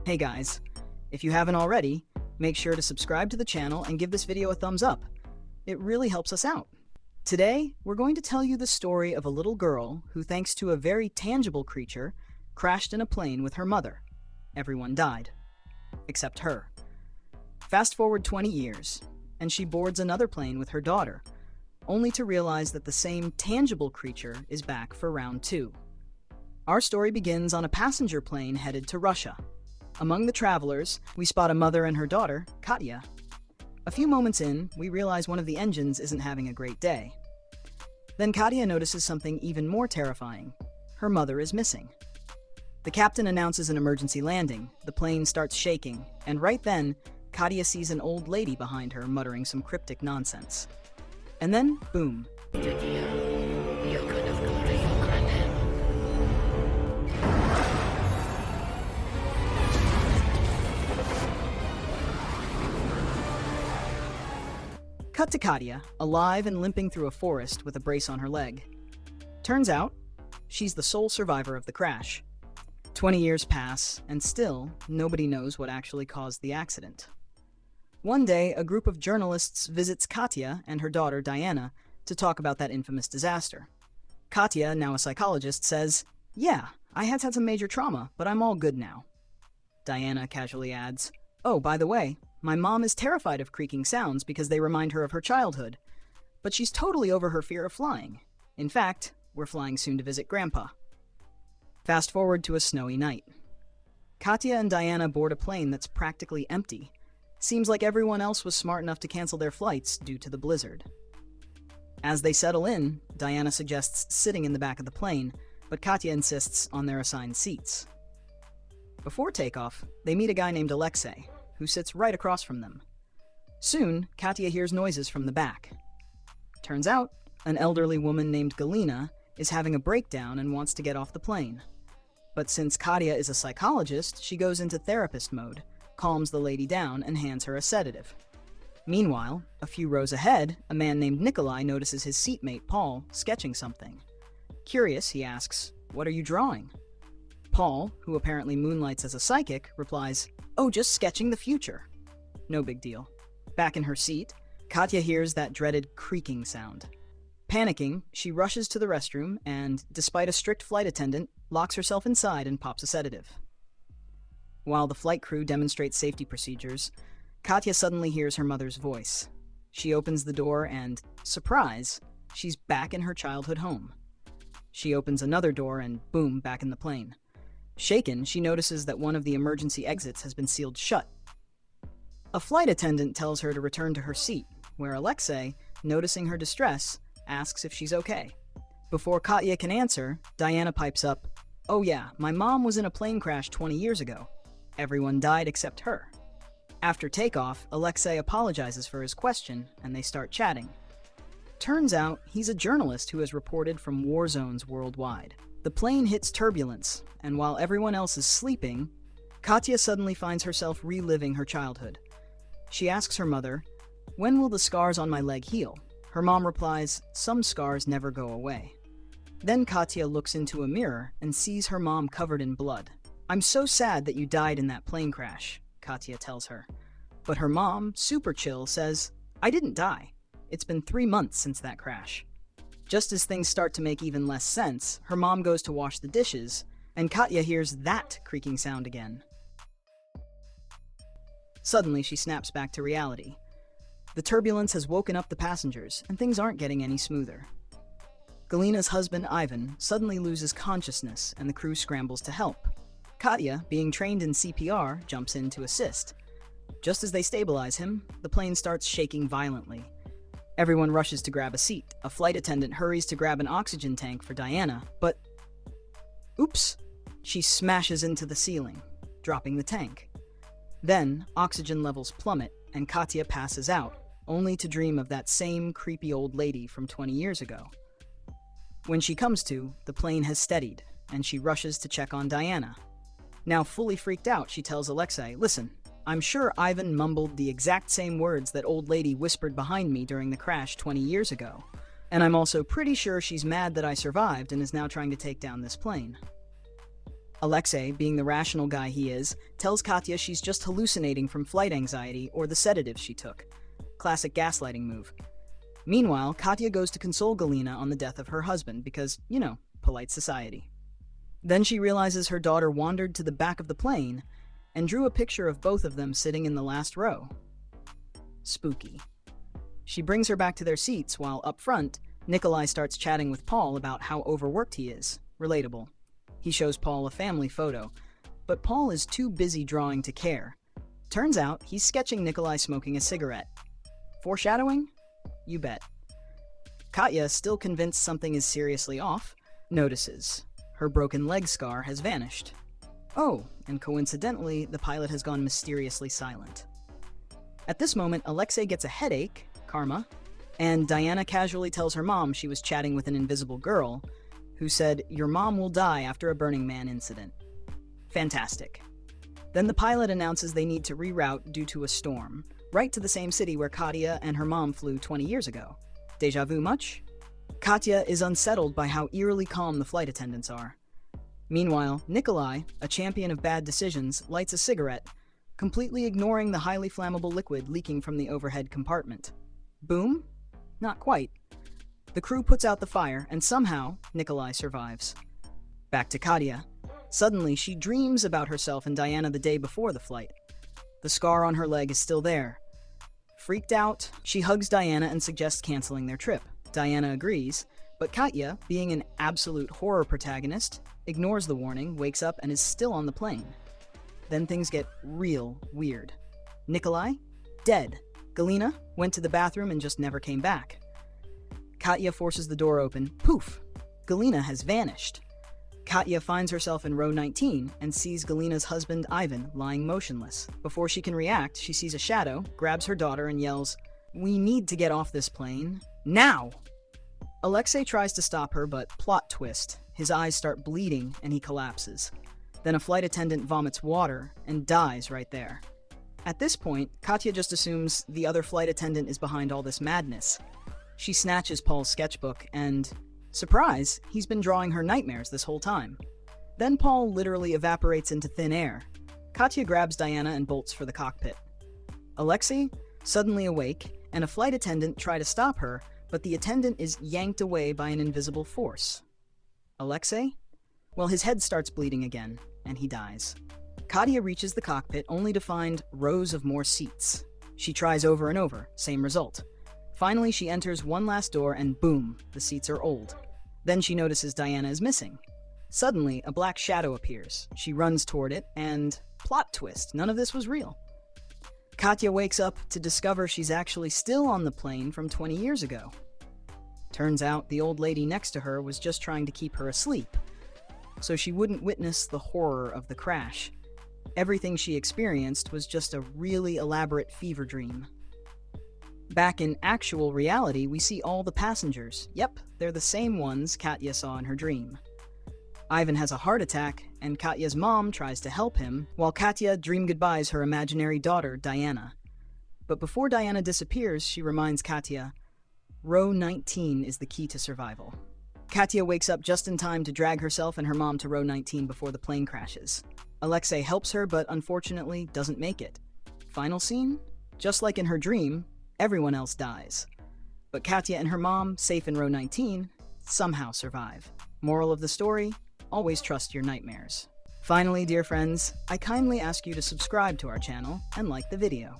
Hey guys, if you haven't already, make sure to subscribe to the channel and give this video a thumbs up. It really helps us out. Today, we're going to tell you the story of a little girl who, thanks to a very tangible creature, crashed in a plane with her mother. Everyone died, except her. Fast forward 20 years, and she boards another plane with her daughter, only to realize that the same tangible creature is back for round two. Our story begins on a passenger plane headed to Russia. Among the travelers, we spot a mother and her daughter, Katya. A few moments in, we realize one of the engines isn't having a great day. Then Katya notices something even more terrifying. Her mother is missing. The captain announces an emergency landing, the plane starts shaking, and right then, Katya sees an old lady behind her muttering some cryptic nonsense. And then, boom. Cut to Katya, alive and limping through a forest with a brace on her leg. Turns out, she's the sole survivor of the crash. 20 years pass, and still, nobody knows what actually caused the accident. One day, a group of journalists visits Katya and her daughter Diana to talk about that infamous disaster. Katya, now a psychologist, says, "Yeah, I had some major trauma, but I'm all good now." Diana casually adds, "Oh, by the way, my mom is terrified of creaking sounds because they remind her of her childhood, but she's totally over her fear of flying. In fact, we're flying soon to visit Grandpa." Fast forward to a snowy night. Katya and Diana board a plane that's practically empty. Seems like everyone else was smart enough to cancel their flights due to the blizzard. As they settle in, Diana suggests sitting in the back of the plane, but Katya insists on their assigned seats. Before takeoff, they meet a guy named Alexei, who sits right across from them. Soon, Katya hears noises from the back. Turns out, an elderly woman named Galina is having a breakdown and wants to get off the plane. But since Katya is a psychologist, she goes into therapist mode, calms the lady down, and hands her a sedative. Meanwhile, a few rows ahead, a man named Nikolai notices his seatmate, Paul, sketching something. Curious, he asks, "What are you drawing?" Paul, who apparently moonlights as a psychic, replies, "Oh, just sketching the future." No big deal. Back in her seat, Katya hears that dreaded creaking sound. Panicking, she rushes to the restroom and, despite a strict flight attendant, locks herself inside and pops a sedative. While the flight crew demonstrates safety procedures, Katya suddenly hears her mother's voice. She opens the door and, surprise, she's back in her childhood home. She opens another door and, boom, back in the plane. Shaken, she notices that one of the emergency exits has been sealed shut. A flight attendant tells her to return to her seat, where Alexei, noticing her distress, asks if she's okay. Before Katya can answer, Diana pipes up, "Oh yeah, my mom was in a plane crash 20 years ago. Everyone died except her." After takeoff, Alexei apologizes for his question, and they start chatting. Turns out, he's a journalist who has reported from war zones worldwide. The plane hits turbulence, and while everyone else is sleeping, Katya suddenly finds herself reliving her childhood. She asks her mother, "When will the scars on my leg heal?" Her mom replies, "Some scars never go away." Then Katya looks into a mirror and sees her mom covered in blood. "I'm so sad that you died in that plane crash," Katya tells her. But her mom, super chill, says, "I didn't die. It's been 3 months since that crash." Just as things start to make even less sense, her mom goes to wash the dishes, and Katya hears that creaking sound again. Suddenly, she snaps back to reality. The turbulence has woken up the passengers, and things aren't getting any smoother. Galina's husband, Ivan, suddenly loses consciousness, and the crew scrambles to help. Katya, being trained in CPR, jumps in to assist. Just as they stabilize him, the plane starts shaking violently. Everyone rushes to grab a seat. A flight attendant hurries to grab an oxygen tank for Diana, but... oops! She smashes into the ceiling, dropping the tank. Then, oxygen levels plummet, and Katya passes out, only to dream of that same creepy old lady from 20 years ago. When she comes to, the plane has steadied, and she rushes to check on Diana. Now fully freaked out, she tells Alexei, "Listen, I'm sure Ivan mumbled the exact same words that old lady whispered behind me during the crash 20 years ago. And I'm also pretty sure she's mad that I survived and is now trying to take down this plane." Alexei, being the rational guy he is, tells Katya she's just hallucinating from flight anxiety or the sedatives she took. Classic gaslighting move. Meanwhile, Katya goes to console Galina on the death of her husband because, polite society. Then she realizes her daughter wandered to the back of the plane and drew a picture of both of them sitting in the last row. Spooky. She brings her back to their seats while, up front, Nikolai starts chatting with Paul about how overworked he is. Relatable. He shows Paul a family photo, but Paul is too busy drawing to care. Turns out he's sketching Nikolai smoking a cigarette. Foreshadowing? You bet. Katya, still convinced something is seriously off, notices. Her broken leg scar has vanished. Oh, and coincidentally, the pilot has gone mysteriously silent. At this moment, Alexei gets a headache, karma, and Diana casually tells her mom she was chatting with an invisible girl who said, "Your mom will die after a Burning Man incident." Fantastic. Then the pilot announces they need to reroute due to a storm, right to the same city where Katya and her mom flew 20 years ago. Deja vu much? Katya is unsettled by how eerily calm the flight attendants are. Meanwhile, Nikolai, a champion of bad decisions, lights a cigarette, completely ignoring the highly flammable liquid leaking from the overhead compartment. Boom? Not quite. The crew puts out the fire, and somehow, Nikolai survives. Back to Katya. Suddenly, she dreams about herself and Diana the day before the flight. The scar on her leg is still there. Freaked out, she hugs Diana and suggests canceling their trip. Diana agrees, but Katya, being an absolute horror protagonist, ignores the warning, wakes up, and is still on the plane. Then things get real weird. Nikolai? Dead. Galina went to the bathroom and just never came back. Katya forces the door open. Poof! Galina has vanished. Katya finds herself in row 19 and sees Galina's husband, Ivan, lying motionless. Before she can react, she sees a shadow, grabs her daughter, and yells, "We need to get off this plane. Now!" Alexei tries to stop her, but plot twist. His eyes start bleeding and he collapses. Then a flight attendant vomits water and dies right there. At this point, Katya just assumes the other flight attendant is behind all this madness. She snatches Paul's sketchbook and, surprise, he's been drawing her nightmares this whole time. Then Paul literally evaporates into thin air. Katya grabs Diana and bolts for the cockpit. Alexei, suddenly awake, and a flight attendant try to stop her, but the attendant is yanked away by an invisible force. Alexei? Well, his head starts bleeding again, and he dies. Katya reaches the cockpit only to find rows of more seats. She tries over and over, same result. Finally, she enters one last door and boom, the seats are old. Then she notices Diana is missing. Suddenly, a black shadow appears. She runs toward it and, plot twist, none of this was real. Katya wakes up to discover she's actually still on the plane from 20 years ago. Turns out the old lady next to her was just trying to keep her asleep, so she wouldn't witness the horror of the crash. Everything she experienced was just a really elaborate fever dream. Back in actual reality, we see all the passengers. Yep, they're the same ones Katya saw in her dream. Ivan has a heart attack, and Katya's mom tries to help him, while Katya dream goodbyes her imaginary daughter, Diana. But before Diana disappears, she reminds Katya, row 19 is the key to survival. Katya wakes up just in time to drag herself and her mom to row 19 before the plane crashes. Alexei helps her, but unfortunately doesn't make it. Final scene? Just like in her dream, everyone else dies. But Katya and her mom, safe in row 19, somehow survive. Moral of the story? Always trust your nightmares. Finally, dear friends, I kindly ask you to subscribe to our channel and like the video.